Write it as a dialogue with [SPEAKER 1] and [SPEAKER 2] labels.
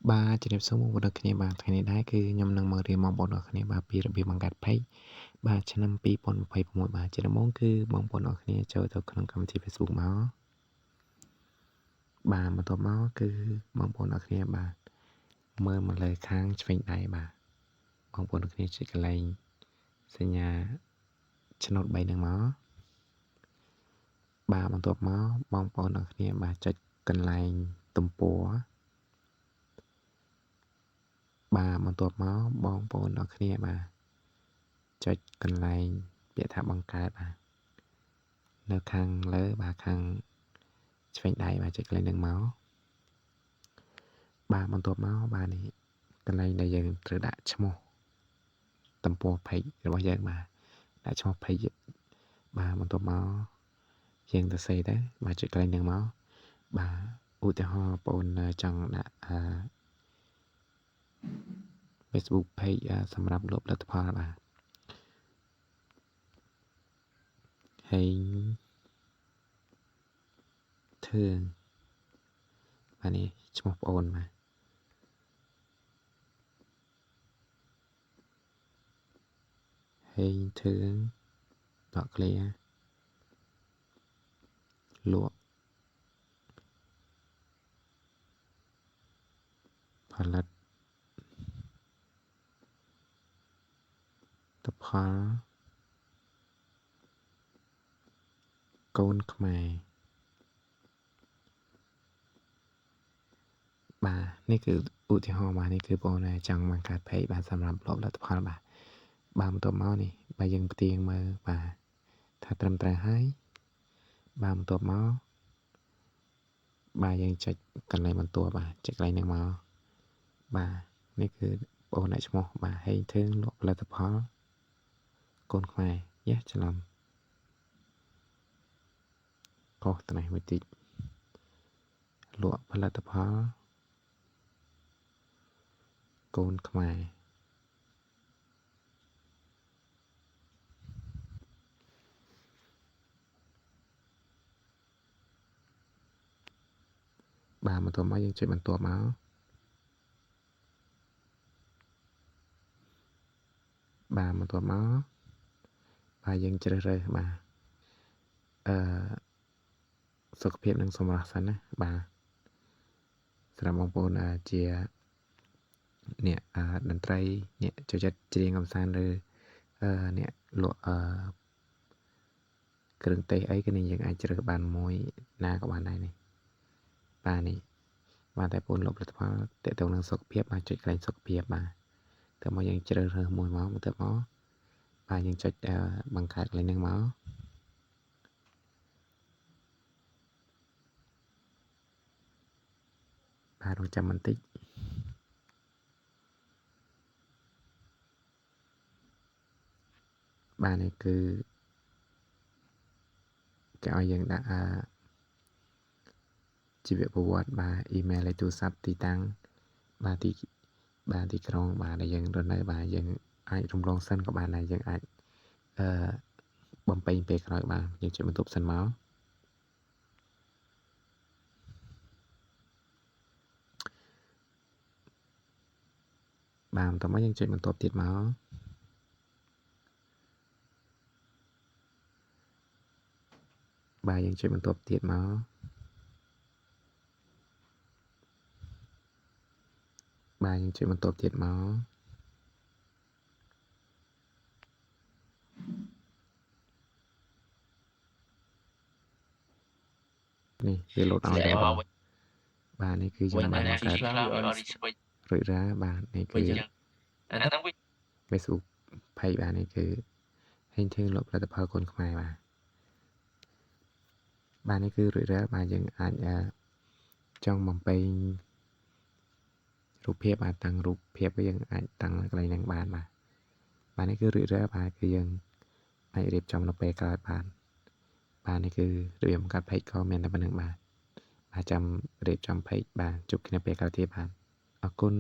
[SPEAKER 1] Ba chỉ đẹp số một được kia ba thằng này đá cứ nhầm nâng mơ riêng mong bọn nó kia ba pi bị bằng gạt phây ba cho năm pi bọn phây một ba chỉ là mong cứ mong bọn nó kia chơi theo con cầm chỉ Facebook máu ba mà tôi máu cứ mong bọn nó kia ba mơ một lời kháng phanh đại ba mong bọn nó kia chỉ cái này xây nhà chân nốt bay nâng máu ba mà tôi máu mong bọn nó kia ba cho cần lại tùm búa ba mà tôi máu mong bọn nó kia ba cho cần lại biện tháp bằng cái bà nơi khăn lỡ bà khăn phanh đại bà chạy lên đường máu bà bằng tuột máu bà này cần lại đại dân từ đã cho mô tầm bùa phải rồi bao giờ bà đã cho phải bà bằng tuột máu dân từ xây đấy bà chạy lên đường máu bà ưu tiên ho bồn chẳng đã Facebook page សម្រាប់លក់ផលិតផលបាទហើយធ្វើបាទនេះឈ្មោះបងអូនបាទហើយធ្វើដកឃ្លាលក់ផលិតផលកូនខ្មែរបាទនេះគឺឧទាហរណ៍បាទនេះគឺបងប្អូនចង់បង្កើត page បាទសម្រាប់លក់ផលិតផលបាទបាទបន្ទាប់មកនេះបាទយើងផ្ទៀងមើលបាទថាត្រឹមត្រូវហើយបាទបន្ទាប់មកបាទយើងចុចកន្លែងបន្ទាប់បាទចុចកន្លែងហ្នឹងមកបាទនេះគឺបងប្អូនដាក់ឈ្មោះបាទហើយធ្វើលក់ផលិតផលកូនខ្មែរយ៉ាច្រឡំខុសត្នេះមួយតិចលក់ផលិតផលកូនខ្មែរបាទបន្ទាប់មកយើងចុចបន្ទាប់មកបាទបន្ទាប់មកបាទយើងជ្រើសរើសបាទសុខភាពនិងសម្រស់សិនណាបាទសម្រាប់បងប្អូនជាអ្នកតន្ត្រីអ្នកចូលចិត្តច្រៀងកម្សាន្តឬអ្នកលក់គ្រឿងទេសអីក៏នេះយើងអាចជ្រើសបានមួយណាក៏បានដែរនេះបាទនេះបាទតែបងលក់ផលិតផលតេតងនឹងសុខភាពបាទចុចកន្លែងសុខភាពបាទទៅមកយើងជ្រើសរើសមួយមកទៅមកបាទយើងចុចបង្កើតកន្លែងហ្នឹងមកបាទរងចាំបន្តិចបាទនេះគឺគេឲ្យយើងដាក់ជីវប្រវត្តិបាទអ៊ីមែលលេខទូរស័ព្ទទីតាំងបាទទីក្រុងបាទដែលយើងរស់នៅបាទយើងអាចរំលងសិនក៏បានដែរយើងអាចបំពេញពេលក្រោយបាទយើងចុចបន្ទប់សិនមកបាទបន្តមកយើងចុចបន្ទប់ទៀតមកបាទយើងចុចបន្ទប់ទៀតមកបាទយើងចុចបន្ទប់ទៀតមកនេះវាលោតឲ្យតែបាទនេះគឺយើងបានបង្កើតរួចរាល់បាទនេះគឺ Facebook page បាទនេះគឺហេងធ្វើលក់ផលិតផលកូនខ្មែរបាទនេះគឺរួចរាល់បាទយើងអាចចង់បំពេញរូបភាពបាទតាំងរូបភាពយើងអាចតាំងកន្លែងហ្នឹងបានបាទនេះគឺរួចរាល់បាទគឺយើងអាចរៀបចំនៅពេលក្រោយបាទនេះគឺរបៀបបង្កើត page ក៏មានតែប៉ុណ្្នឹងបាទចាំរៀបចំ page បាទជួបគ្នាពេលក្រោយទៀតបាទអរគុណ